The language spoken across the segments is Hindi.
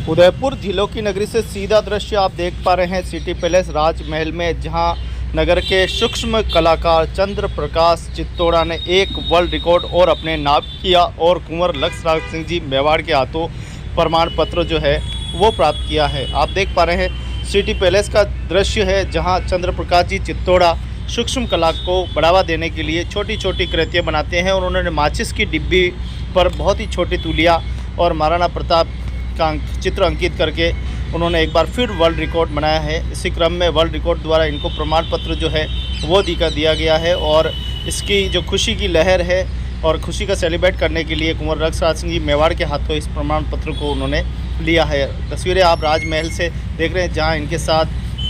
उदयपुर झीलों की नगरी से सीधा दृश्य आप देख पा रहे हैं सिटी पैलेस राजमहल में, जहां नगर के सूक्ष्म कलाकार चंद्र प्रकाश चित्तौड़ा ने एक वर्ल्ड रिकॉर्ड और अपने नाम किया और कुंवर लक्ष्मण सिंह जी मेवाड़ के हाथों प्रमाण पत्र जो है वो प्राप्त किया है। आप देख पा रहे हैं सिटी पैलेस का दृश्य है, जहां चंद्र प्रकाश जी चित्तौड़ा सूक्ष्म कला को बढ़ावा देने के लिए छोटी छोटी कृतियाँ बनाते हैं और उन्होंने माचिस की डिब्बी पर बहुत ही छोटी तूलिया और महाराणा प्रताप का चित्र अंकित करके उन्होंने एक बार फिर वर्ल्ड रिकॉर्ड बनाया है। इसी क्रम में वर्ल्ड रिकॉर्ड द्वारा इनको प्रमाण पत्र जो है वो दिया गया है और इसकी जो खुशी की लहर है और खुशी का सेलिब्रेट करने के लिए कुंवर लक्ष्मण सिंह जी मेवाड़ के हाथों इस प्रमाण पत्र को उन्होंने लिया है। तस्वीरें आप राजमहल से देख रहे हैं, जहाँ इनके साथ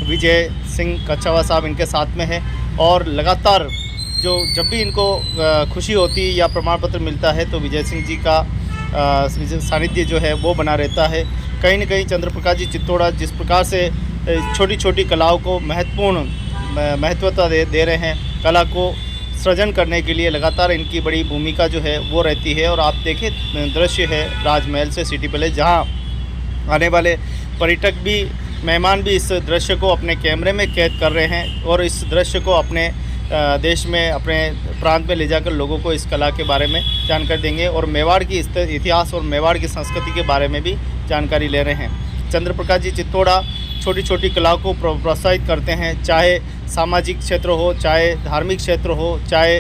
विजय सिंह कच्छावा साहब इनके साथ में हैं और लगातार जब भी इनको खुशी होती है या प्रमाण पत्र मिलता है तो विजय सिंह जी का सानिध्य जो है वो बना रहता है। कहीं न कहीं चंद्र प्रकाश जी चित्तौड़ा जिस प्रकार से छोटी छोटी कलाओं को महत्वता दे रहे हैं, कला को सृजन करने के लिए लगातार इनकी बड़ी भूमिका जो है वो रहती है। और आप देखें दृश्य है राजमहल से सिटी पैलेस, जहाँ आने वाले पर्यटक भी मेहमान भी इस दृश्य को अपने कैमरे में कैद कर रहे हैं और इस दृश्य को अपने देश में अपने प्रांत में ले जाकर लोगों को इस कला के बारे में जानकारी देंगे और मेवाड़ की इतिहास और मेवाड़ की संस्कृति के बारे में भी जानकारी ले रहे हैं। चंद्र प्रकाश जी चित्तौड़ा छोटी छोटी कलाओं को प्रोत्साहित करते हैं, चाहे सामाजिक क्षेत्र हो, चाहे धार्मिक क्षेत्र हो, चाहे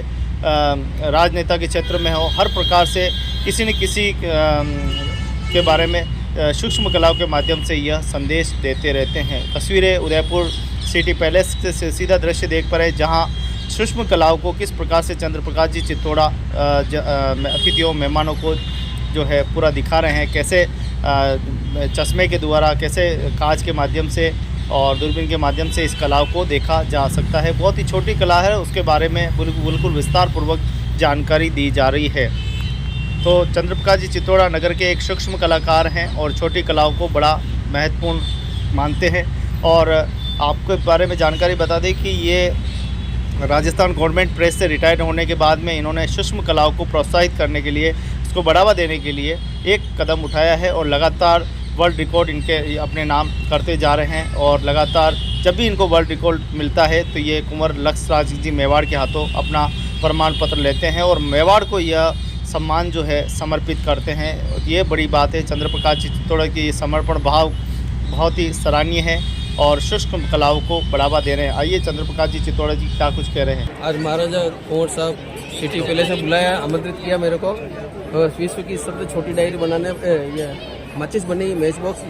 राजनेता के क्षेत्र में हो, हर प्रकार से किसी न किसी के बारे में सूक्ष्म कलाओं के माध्यम से यह संदेश देते रहते हैं। तस्वीरें उदयपुर सिटी पैलेस से सीधा दृश्य देख पा रहे हैं, जहाँ सूक्ष्म कलाओं को किस प्रकार से चंद्र प्रकाश जी चित्तौड़ा अतिथियों मेहमानों को जो है पूरा दिखा रहे हैं, कैसे चश्मे के द्वारा, कैसे कांच के माध्यम से और दूरबीन के माध्यम से इस कलाओं को देखा जा सकता है। बहुत ही छोटी कला है, उसके बारे में बिल्कुल विस्तार पूर्वक जानकारी दी जा रही है। तो चंद्र प्रकाश जी चित्तौड़ा नगर के एक सूक्ष्म कलाकार हैं और छोटी कलाओं को बड़ा महत्वपूर्ण मानते हैं। और आपको बारे में जानकारी बता दें कि ये राजस्थान गवर्नमेंट प्रेस से रिटायर्ड होने के बाद में इन्होंने सूक्ष्म कलाओं को प्रोत्साहित करने के लिए, इसको बढ़ावा देने के लिए एक कदम उठाया है और लगातार वर्ल्ड रिकॉर्ड इनके अपने नाम करते जा रहे हैं। और लगातार जब भी इनको वर्ल्ड रिकॉर्ड मिलता है तो ये कुंवर लक्ष्मण सिंह जी मेवाड़ के हाथों अपना प्रमाण पत्र लेते हैं और मेवाड़ को यह सम्मान जो है समर्पित करते हैं। ये बड़ी बात है। चंद्र प्रकाश जी चित्तौड़ा की समर्पण भाव बहुत ही सराहनीय है और सूक्ष्म कलाओं को बढ़ावा दे रहे हैं। आइए चंद्र प्रकाश जी चित्तौड़ा जी क्या कुछ कह रहे हैं। आज महाराजा कुंवर साहब सिटी पैलेस से बुलाया, आमंत्रित किया मेरे को और विश्व की सबसे छोटी डायरी बनाने ये माचिस बनी, मैच बॉक्स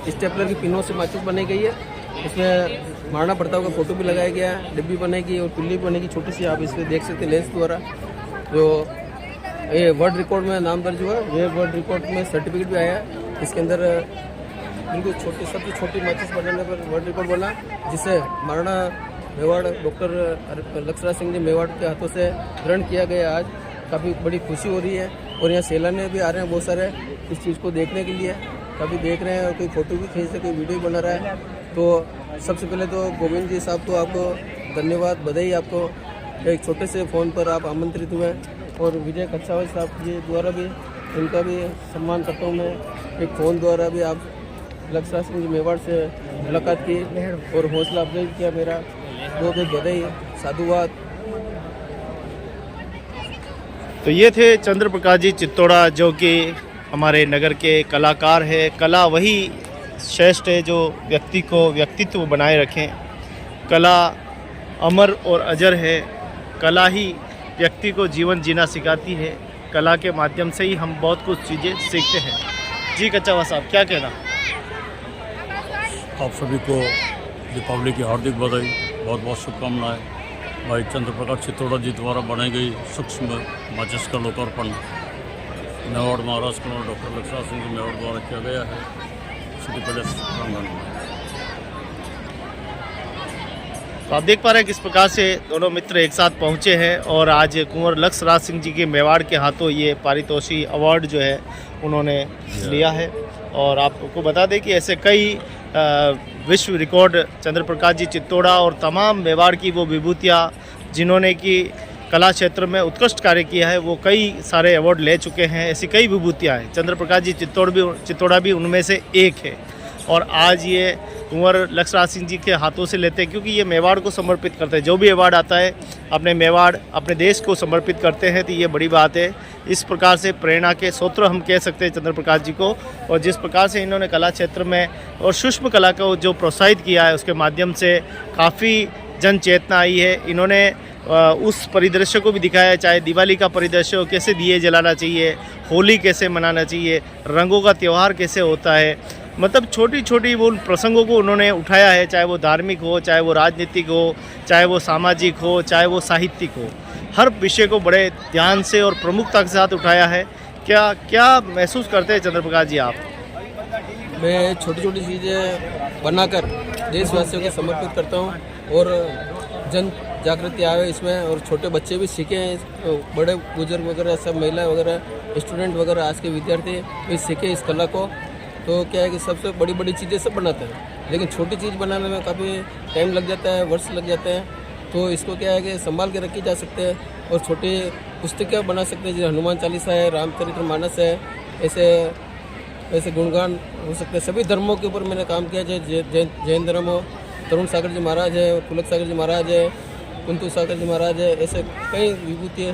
स्टेपलर की पिनों से माचिस बनाई गई है। इसमें महाराणा प्रताप का फोटो भी लगाया गया है, डिब्बी बनेगी और पिल्ली बनेगी छोटी सी, आप इसमें देख सकते हैं लेंस द्वारा। जो ये वर्ल्ड रिकॉर्ड में नाम दर्ज हुआ, ये वर्ल्ड रिकॉर्ड में सर्टिफिकेट भी आया। इसके अंदर बिल्कुल छोटी सबसे छोटी माचिस बनाने पर वर्ल्ड रिकॉर्ड बना, जिसे महाराणा मेवाड़ डॉक्टर लक्ष्मण सिंह जी मेवाड़ के हाथों से ग्रहण किया गया। आज काफ़ी बड़ी खुशी हो रही है और यहाँ सैलानी भी आ रहे हैं बहुत सारे इस चीज़ को देखने के लिए। कभी देख रहे हैं और कोई फ़ोटो भी खींच रहे, कोई वीडियो भी बना रहा है। तो सबसे पहले तो गोविंद जी साहब को आपको धन्यवाद, बधाई आपको। एक छोटे से फ़ोन पर आप आमंत्रित हुए और विजय कच्छावा साहब जी द्वारा भी इनका भी सम्मान करता हूँ मैं। एक फ़ोन द्वारा भी आप लक्ष्मण सिंह जी मेवाड़ से मुलाकात की और हौसला अफजाई किया। मेरा बहुत बहुत बधाई, साधुवाद। तो ये थे चंद्र प्रकाश जी चित्तौड़ा, जो कि हमारे नगर के कलाकार है। कला वही श्रेष्ठ है जो व्यक्ति को व्यक्तित्व बनाए रखें। कला अमर और अजर है। कला ही व्यक्ति को जीवन जीना सिखाती है। कला के माध्यम से ही हम बहुत कुछ चीज़ें सीखते हैं। जी कच्छावा साहब क्या कहना। आप सभी को दीपावली की हार्दिक बधाई, बहुत बहुत शुभकामनाएं। भाई चंद्र प्रकाश चित्तौड़ा जी द्वारा बनाई गई सूक्ष्म माचिस का लोकार्पण मेवाड़ महाराज को डॉक्टर लक्ष्मण सिंह जी मेवाड़ द्वारा किया गया है सिटी पैलेस प्रांगण में। तो आप देख पा रहे हैं किस प्रकार से दोनों मित्र एक साथ पहुंचे हैं और आज कुंवर लक्ष्मण सिंह जी के मेवाड़ के हाथों ये पारितोषिक अवार्ड जो है उन्होंने लिया है। और आपको बता दें कि ऐसे कई विश्व रिकॉर्ड चंद्र प्रकाश जी चित्तौड़ा और तमाम मेवाड़ की वो विभूतियाँ जिन्होंने कि कला क्षेत्र में उत्कृष्ट कार्य किया है, वो कई सारे अवार्ड ले चुके हैं। ऐसी कई विभूतियाँ हैं। चंद्र प्रकाश जी चित्तौड़ा भी उनमें से एक है। और आज ये कुंवर लक्ष्मण सिंह जी के हाथों से लेते हैं, क्योंकि ये मेवाड़ को समर्पित करते हैं। जो भी अवार्ड आता है अपने मेवाड़, अपने देश को समर्पित करते हैं, तो ये बड़ी बात है। इस प्रकार से प्रेरणा के स्रोत हम कह सकते हैं चंद्र प्रकाश जी को। और जिस प्रकार से इन्होंने कला क्षेत्र में और सूक्ष्म कला को जो प्रोत्साहित किया है, उसके माध्यम से काफ़ी जन चेतना आई है। इन्होंने उस परिदृश्य को भी दिखाया है, चाहे दिवाली का परिदृश्य हो, कैसे दिए जलाना चाहिए, होली कैसे मनाना चाहिए, रंगों का त्यौहार कैसे होता है। मतलब छोटी छोटी वो प्रसंगों को उन्होंने उठाया है, चाहे वो धार्मिक हो, चाहे वो राजनीतिक हो, चाहे वो सामाजिक हो, चाहे वो साहित्यिक हो। हर विषय को बड़े ध्यान से और प्रमुखता के साथ उठाया है। क्या महसूस करते हैं चंद्र प्रकाश जी आप? मैं छोटी छोटी चीज़ें बनाकर देशवासियों को समर्पित करता हूँ और जन जागृति आवे इसमें, और छोटे बच्चे भी सीखें, बड़े बुजुर्ग वगैरह सब, महिला वगैरह, स्टूडेंट वगैरह, आज के विद्यार्थी भी सीखें इस कला को। तो क्या है कि सबसे बड़ी बड़ी चीज़ें सब बनाते हैं, लेकिन छोटी चीज़ बनाने में काफ़ी टाइम लग जाता है, वर्ष लग जाते हैं। तो इसको क्या है कि संभाल के रखी जा सकते हैं और छोटी पुस्तकें बना सकते हैं, जैसे हनुमान चालीसा है, रामचरितमानस है, ऐसे गुणगान हो सकते हैं। सभी धर्मों के ऊपर मैंने काम किया, जैसे जैन धर्म हो, तरुण सागर जी महाराज है, पुलक सागर जी महाराज है, कुंतु सागर जी महाराज है, ऐसे कई विभूति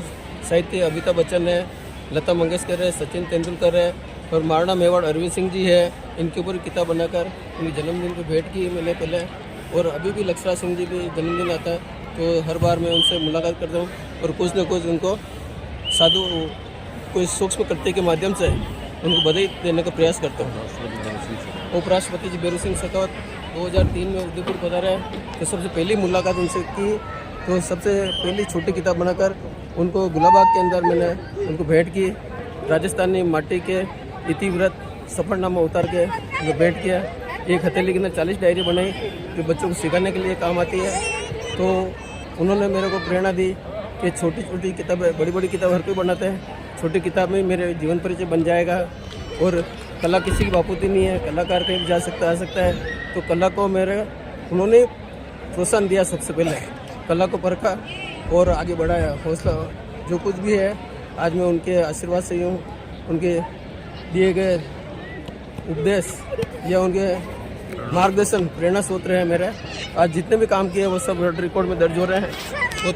साहित्य, अमिताभ बच्चन है, लता मंगेशकर है, सचिन तेंदुलकर है, और महाराणा मेवाड़ अरविंद सिंह जी है। इनके ऊपर किताब बनाकर उनके जन्मदिन को भेंट की मैंने पहले, और अभी भी लक्ष्मण सिंह जी भी जन्मदिन आता है तो हर बार मैं उनसे मुलाकात करता हूँ और कुछ न कुछ उनको साधु कोई सूक्ष्म कृत्य के माध्यम से उनको बधाई देने का प्रयास करता हूँ। उपराष्ट्रपति जी बेरू सिंह शेखावत 2003 में उदयपुर पधारे हैं, तो सबसे पहली मुलाकात उनसे की, तो सबसे पहली छोटी किताब बनाकर उनको गुलाबाग के अंदर मैंने उनको भेंट की। राजस्थानी माटी के इतिव्रत सफरनामा उतार के उनको भेंट किया। एक हथेली के अंदर 40 डायरी बनाई जो बच्चों को सिखाने के लिए काम आती है। तो उन्होंने मेरे को प्रेरणा दी कि छोटी छोटी किताबें, बड़ी बड़ी किताब हर कोई बनाते हैं, छोटी किताब में मेरे जीवन परिचय बन जाएगा। और कला किसी की बापूती नहीं है, कलाकार कहीं भी जा सकता आ सकता है। तो कला को उन्होंने प्रोत्साहन दिया, सबसे पहले कला को परखा और आगे बढ़ाया। हौसला जो कुछ भी है आज मैं उनके आशीर्वाद से ही हूँ, उनके दिए गए उपदेश या उनके मार्गदर्शन प्रेरणा स्रोत है मेरे। आज जितने भी काम किए वो सब वर्ल्ड रिकॉर्ड में दर्ज हो रहे हैं। बहुत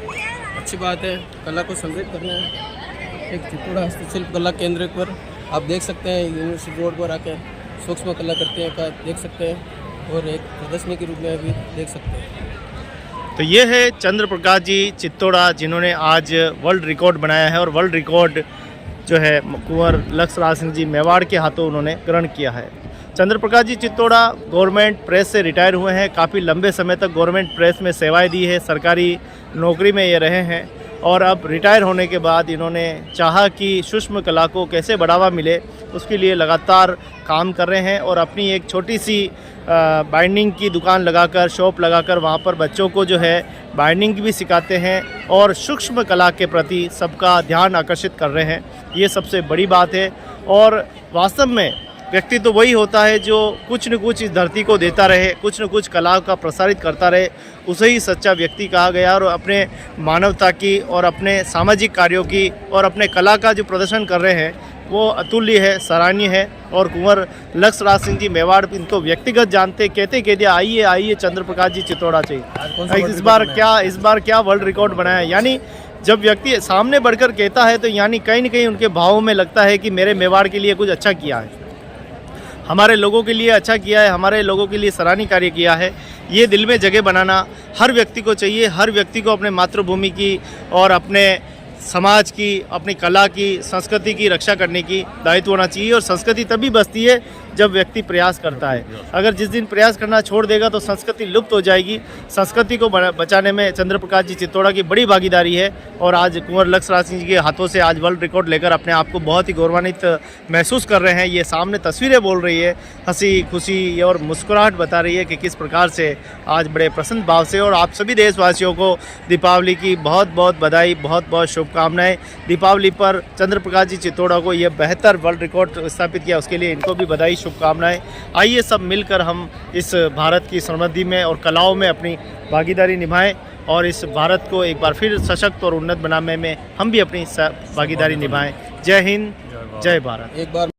अच्छी बात है, कला को समृद्ध करना है। एक चित्तौड़ा हस्तशिल्प कला केंद्र पर आप देख सकते हैं, यूनिवर्सिटी रोड पर आके सूक्ष्म कला करते हैं का देख सकते हैं, और एक प्रदर्शनी के रूप में भी देख सकते हैं। तो ये है चंद्र प्रकाश जी चित्तौड़ा, जिन्होंने आज वर्ल्ड रिकॉर्ड बनाया है। और वर्ल्ड रिकॉर्ड जो है कुंवर लक्ष्मण सिंह जी मेवाड़ के हाथों उन्होंने ग्रहण किया है। चंद्र प्रकाश जी चित्तौड़ा गवर्नमेंट प्रेस से रिटायर हुए हैं। काफ़ी लंबे समय तक गवर्नमेंट प्रेस में सेवाएं दी है, सरकारी नौकरी में ये रहे हैं। और अब रिटायर होने के बाद इन्होंने चाहा कि सूक्ष्म कला को कैसे बढ़ावा मिले, उसके लिए लगातार काम कर रहे हैं। और अपनी एक छोटी सी बाइंडिंग की दुकान लगाकर, शॉप लगाकर, वहाँ पर बच्चों को जो है बाइंडिंग भी सिखाते हैं और सूक्ष्म कला के प्रति सबका ध्यान आकर्षित कर रहे हैं। ये सबसे बड़ी बात है। और वास्तव में व्यक्ति तो वही होता है जो कुछ न कुछ इस धरती को देता रहे, कुछ न कुछ कला का प्रसारित करता रहे, उसे ही सच्चा व्यक्ति कहा गया। और अपने मानवता की और अपने सामाजिक कार्यों की और अपने कला का जो प्रदर्शन कर रहे हैं वो अतुल्य है, सराहनीय है। और कुंवर लक्ष्मण सिंह जी मेवाड़ इनको व्यक्तिगत जानते, कहते आइए आइए चंद्र प्रकाश जी चित्तौड़ा से। इस बार क्या वर्ल्ड रिकॉर्ड बनाया। यानी जब व्यक्ति सामने बढ़कर कहता है तो यानी कहीं न कहीं उनके भावों में लगता है कि मेरे मेवाड़ के लिए कुछ अच्छा किया है, हमारे लोगों के लिए अच्छा किया है, हमारे लोगों के लिए सराहनीय कार्य किया है। ये दिल में जगह बनाना हर व्यक्ति को चाहिए। हर व्यक्ति को अपने मातृभूमि की और अपने समाज की, अपनी कला की, संस्कृति की रक्षा करने की दायित्व होना चाहिए। और संस्कृति तभी बचती है जब व्यक्ति प्रयास करता है। अगर जिस दिन प्रयास करना छोड़ देगा तो संस्कृति लुप्त हो जाएगी। संस्कृति को बचाने में चंद्र प्रकाश जी चित्तौड़ा की बड़ी भागीदारी है। और आज कुंवर लक्ष्मण सिंह जी के हाथों से आज वर्ल्ड रिकॉर्ड लेकर अपने आप को बहुत ही गौरवान्वित महसूस कर रहे हैं। ये सामने तस्वीरें बोल रही है, हंसी खुशी और मुस्कुराहट बता रही है कि किस प्रकार से आज बड़े प्रसन्न भाव से। और आप सभी देशवासियों को दीपावली की बहुत बहुत बधाई, बहुत बहुत शुभकामनाएं। दीपावली पर चंद्र प्रकाश जी चित्तौड़ा को ये बेहतर वर्ल्ड रिकॉर्ड स्थापित किया, उसके लिए इनको भी बधाई, शुभकामनाएं। आइए सब मिलकर हम इस भारत की समृद्धि में और कलाओं में अपनी भागीदारी निभाएं और इस भारत को एक बार फिर सशक्त और उन्नत बनाने में हम भी अपनी भागीदारी निभाएं। जय हिंद, जय भारत। एक बार